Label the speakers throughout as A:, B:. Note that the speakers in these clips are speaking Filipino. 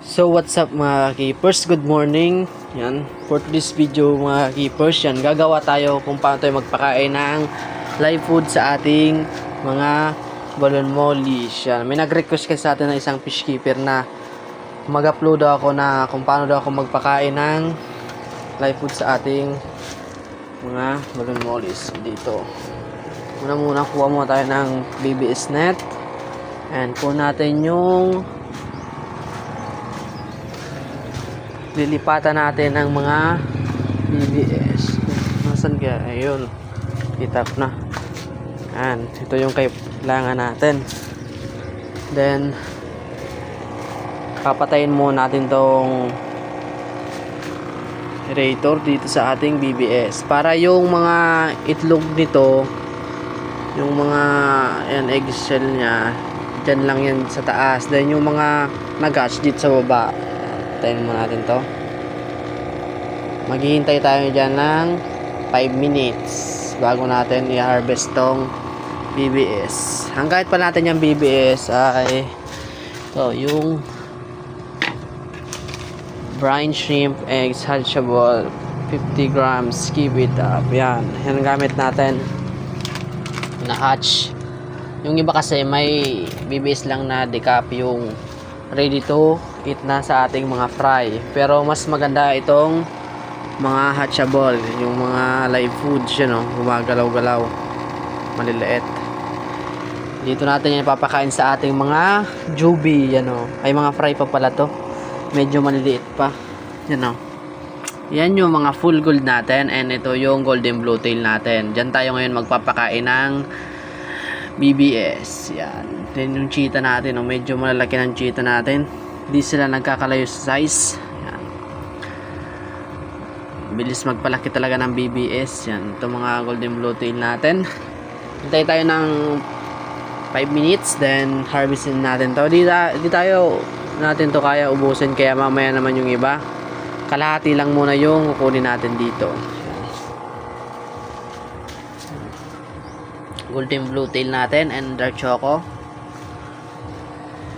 A: So what's up mga keepers, good morning. Yan, for this video mga keepers, yan, gagawa tayo kung paano tayo magpakain ng live food sa ating mga balon mollies. Yan, may nag-request kasi sa atin ng isang fish keeper na mag-upload ako na kung paano daw ako magpakain ng live food sa ating mga balon mollies dito. Muna kuha muna tayo ng BBS net and kuha natin yung lilipatan natin ng mga BBS. Nasaan kaya? Ayun, itap na. Yan, ito yung kailangan natin. Then papatayin muna natin tong aerator dito sa ating BBS para yung mga itlog nito, yung mga yan, eggshell nya dyan lang yan sa taas, then yung mga nag-hatch dito sa baba. Tayin muna natin to. Maghihintay tayo dyan ng 5 minutes bago natin i-harvest tong BBS. Ang kahit pa natin yung BBS ay ito, yung brine shrimp eggs hatchable 50 grams, keep it up. Yan ang gamit natin na hatch. Yung iba kasi may BBS lang na decap, yung ready to eat na sa ating mga fry, pero mas maganda itong mga hatchable, yung mga live foods, yun o, gumagalaw-galaw, maliliit. Dito natin yan ipapakain sa ating mga juby, yan o, ay mga fry pa pala to, medyo maliliit pa, yan o. Yan yung mga full gold natin, and ito yung golden blue tail natin. Diyan tayo ngayon magpapakain ng BBS. Yan. Then yung cheetah natin, oh, medyo malalaki ng cheetah natin. Hindi sila nagkakalayo sa size. Yan. Bilis magpalaki talaga ng BBS. Yan. Ito mga golden blue tail natin. Hintay tayo ng 5 minutes, then harvestin natin to. Di tayo natin to kaya ubusin, kaya mamaya naman yung iba. Kalahati lang muna yung kukunin natin dito. Golden blue tail natin and dark choco,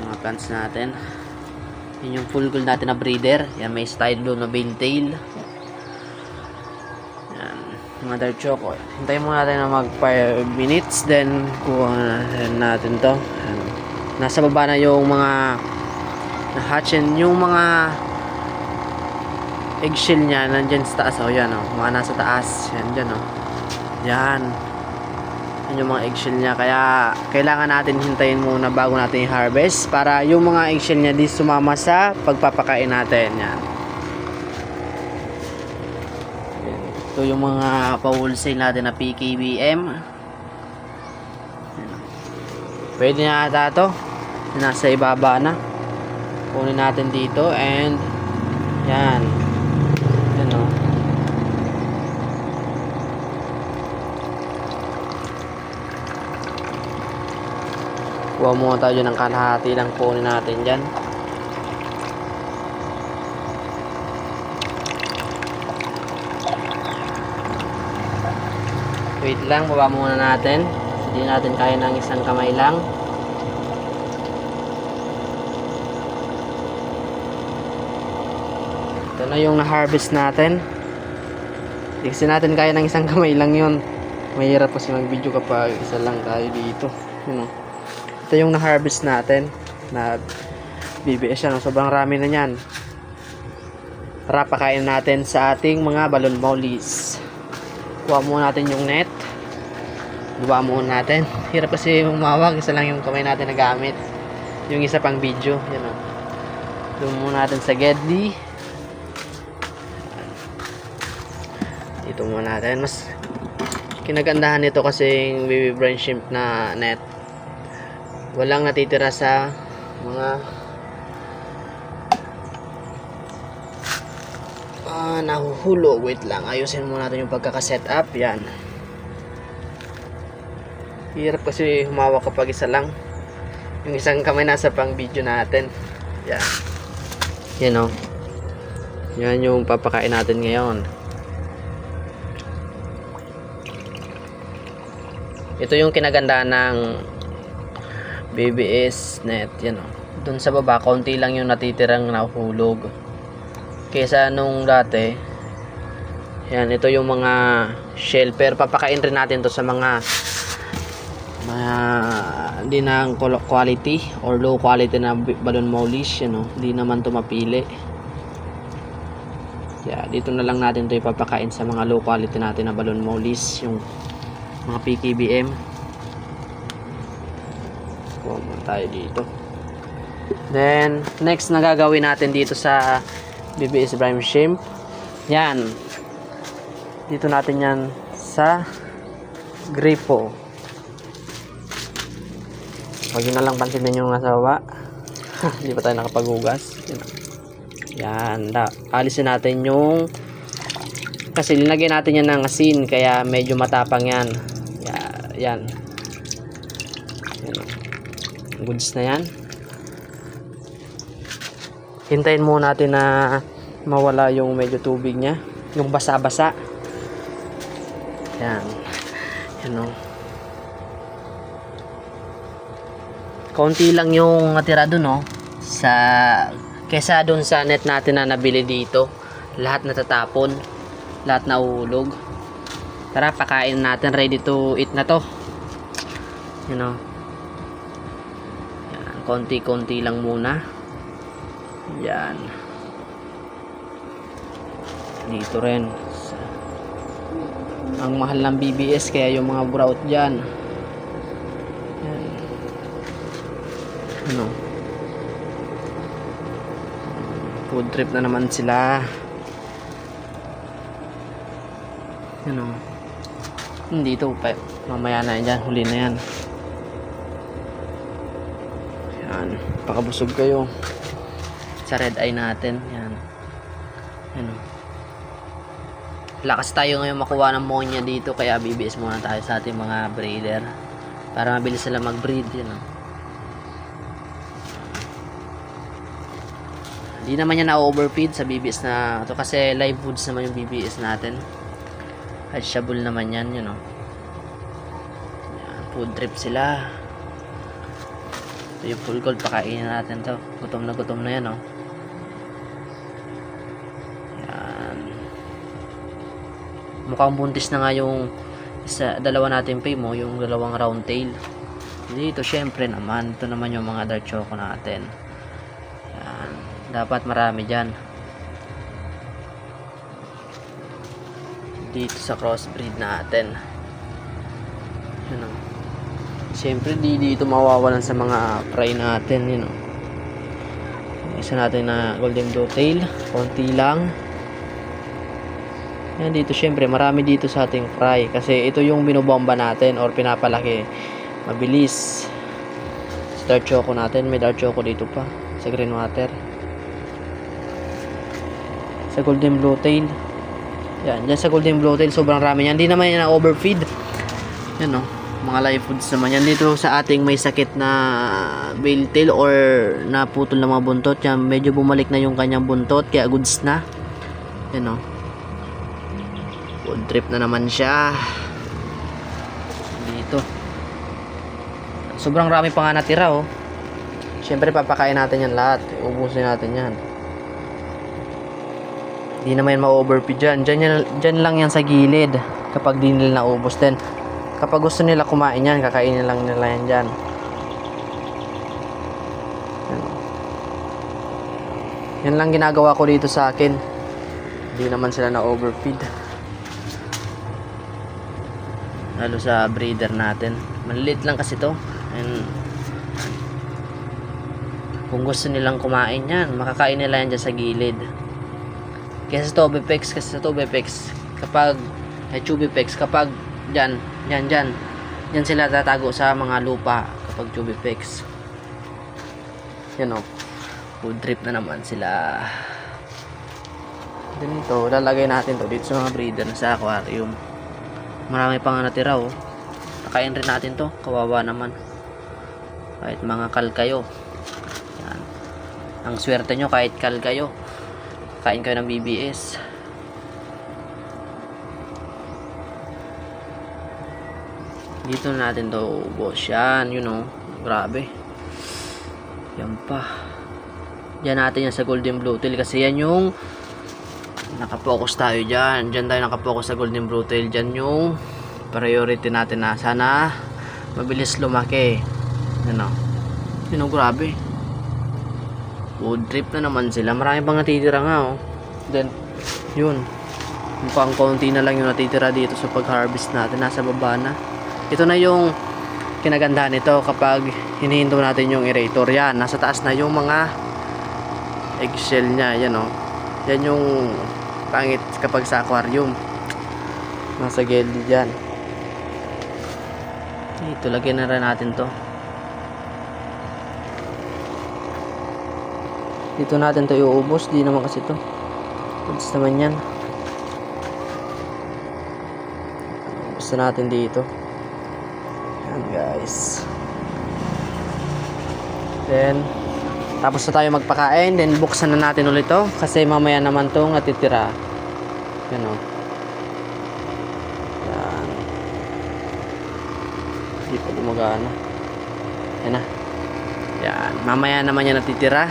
A: mga plants natin. Yun yung full gold natin na breeder. Yan, may style blue na vein tail. Yan, mga dark choco. Hintayin muna natin na mag 5 minutes, then kuha natin to. Yan. Nasa baba na yung mga na-hatch, and yung mga eggshell nya nandyan sa taas. O yan o, mga nasa taas. Yan dyan o. Yan yung mga eggshell nya, kaya kailangan natin hintayin muna bago natin i-harvest para yung mga eggshell nya di sumama sa pagpapakain natin. Yan. Ito yung mga pa-wholesale natin na PKBM. Pwede na ata ito, nasa ibaba na. Kunin natin dito, and yan, yan o. Kuha muna tayo ng kalahati lang, kunin natin dyan. Wait lang, baba muna natin. Hindi natin kaya ng isang kamay lang. Ito na yung na-harvest natin. Hindi kasi natin kaya ng isang kamay lang yun. Mahirap kasi mag-video kapag isa lang tayo dito. Yun o. Ito yung na-harvest natin na BBS yan. Sobrang rami na yan. Para pakain natin sa ating mga balon mollies. Kuha muna natin yung net. Buba muna natin. Hirap kasi umawag. Isa lang yung kamay natin na gamit. Yung isa pang video. Yan o. Doon muna natin sa Gedli. Dito muna natin. Mas kinagandahan nito kasi yung baby brine shrimp na net. Walang natitira sa mga nahuhulog. Wait lang, ayusin muna natin yung pagkakaset up. Yan, hirap kasi humawak kapag isa lang. Yung isang kamay nasa pang video natin. Yan, yan o. Yan yung papakain natin ngayon. Ito yung kinagandaan ng BBS net, yan o. Dun sa baba, konti lang yung natitirang nahulog. Kesa nung dati, yan, ito yung mga shell. Pero papakain rin natin to sa mga hindi na quality or low quality na balon moulish, hindi naman to mapili. Yeah, dito na lang natin to ipapakain sa mga low quality natin na balon moulish, yung mga PKBM. Kuha tayo dito. Then next na gagawin natin dito sa BBS Prime Shrimp, yan, dito natin yan sa gripo. Huwag yun na lang pansinin yung nasa baba. Hindi pa tayo nakapaghugas. Yan. Alisin natin yung, kasi linagyan natin yan ng asin, kaya medyo matapang yan. Yan. Goods na yan. Hintayin muna natin na mawala yung medyo tubig niya. Yung basa-basa. Yan. Yan o. Konti lang yung natira dun, no? Kesa dun sa net natin na nabili dito. Lahat natatapon. Lahat nauhulog. Tara, pakain natin. Ready to eat na to. You know. Yan. Konti-konti lang muna. Yan. Dito rin. Ang mahal ng BBS, kaya yung mga brout dyan. Food trip na naman sila. Dito pa, mamaya na yan, huli na yan. Yan, pakabusog kayo sa red eye natin. Yan. Lakas tayo ngayon makuha ng monya dito, kaya BBS muna tayo sa ating mga breeder para mabilis sila mag-breed. Hindi naman yan na-overfeed sa BBS na ito, kasi live foods naman yung BBS natin. Hatchable naman yan, Yan, food trip sila. Ito yung full gold, pakainin natin to. Gutom na yan, Yan. Mukhang buntis na nga yung dalawa natin pay mo, yung dalawang round tail. Dito syempre naman, ito naman yung mga dark choco natin. Dapat marami dyan. Dito sa crossbreed natin. Siyempre dito mawawalan sa mga fry natin. Isa natin na golden blue tail. Konti lang. Yan dito syempre marami dito sa ating fry. Kasi ito yung binobomba natin or pinapalaki. Mabilis. Sa dark choco natin. May dark choco dito pa. Sa green water. Sa golden blue tail, yan, dyan sa golden blue tail sobrang rami yan, hindi naman yan na overfeed. Yan, mga live foods naman yan. Dito sa ating may sakit na veil tail or naputol na mga buntot, yan, medyo bumalik na yung kanyang buntot, kaya goods na. Yan, food trip na naman siya dito. Sobrang rami pa nga natira. Siyempre papakain natin yan lahat, ubusin natin yan. Hindi naman yan ma-overfeed dyan. Dyan lang yan sa gilid kapag di nila naubos din. Kapag gusto nila kumain yan, kakainin lang nila yan dyan. Yan lang ginagawa ko dito sa akin. Hindi naman sila na-overfeed. Lalo sa breeder natin. Maliit lang kasi to. And kung gusto nilang kumain yan, makakain nila yan dyan sa gilid. Kasi sa Tobepex, kapag Chubipex, kapag dyan sila tatago sa mga lupa kapag Chubipex. Food trip na naman sila. Dito, lalagay natin to dito sa mga breeder sa aquarium. Marami pa nga natira, Pakain rin natin to, kawawa naman. Kahit mga kal kayo. Yan. Ang swerte nyo kahit kal kayo. Kain kayo ng BBS. Dito na natin to ubos. Yan, grabe. Yan pa. Diyan natin yan sa golden bluetail kasi yan yung nakapokus tayo dyan. Diyan tayo nakapokus sa golden bluetail. Diyan yung priority natin na sana mabilis lumaki. Ano? Yun, grabe. Food trip na naman sila. Marami pang natitira nga, oh. Then, yun. Mukhang konti na lang yung natitira dito sa pag-harvest natin. Nasa baba na. Ito na yung kinagandahan nito kapag hinihinto natin yung aerator. Yan. Nasa taas na yung mga eggshell niya. Yan, oh. Yan yung pangit kapag sa aquarium. Nasa gilid dyan. Ito, lagyan na rin natin to. Dito natin to iuubos. Di naman kasi to. Ubus naman yan. Ubus na natin dito. Yan guys. Then, tapos na tayo magpakain. Then, buksan na natin ulit to. Kasi mamaya naman to natitira. Yan o. Yan. Hindi pa gumagana. Yan na. Yan. Mamaya naman yan natitira.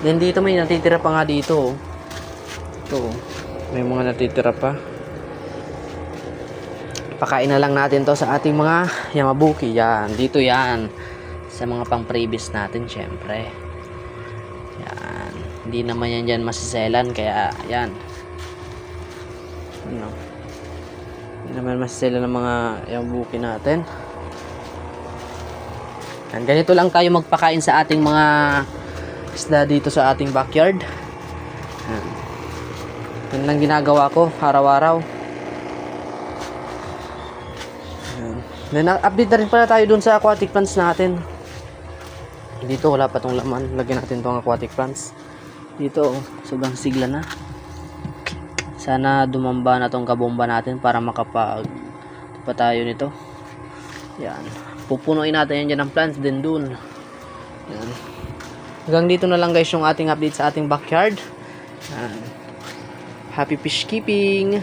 A: Then dito may natitira pa nga dito. Ito. May mga natitira pa. Pakain na lang natin to sa ating mga Yamabuki. Yan. Dito yan. Sa mga pang previous natin syempre. Yan. Hindi naman yan dyan masiselan. Kaya yan. Ano. Hindi naman masiselan ng mga Yamabuki natin. Yan. Ganito lang tayo magpakain sa ating mga isda dito sa ating backyard. Yan. Yan lang ginagawa ko araw-araw. Then update na rin pala tayo dun sa aquatic plants natin. Dito wala pa tong laman. Lagyan natin tong aquatic plants. Dito sobrang sigla na. Sana dumamba na tong kabomba natin para makapag pa tayo nito. Yan. Pupunuin natin yan dyan ng plants din dun. Yan. Hanggang dito na lang guys yung ating update sa ating backyard. Happy fish keeping!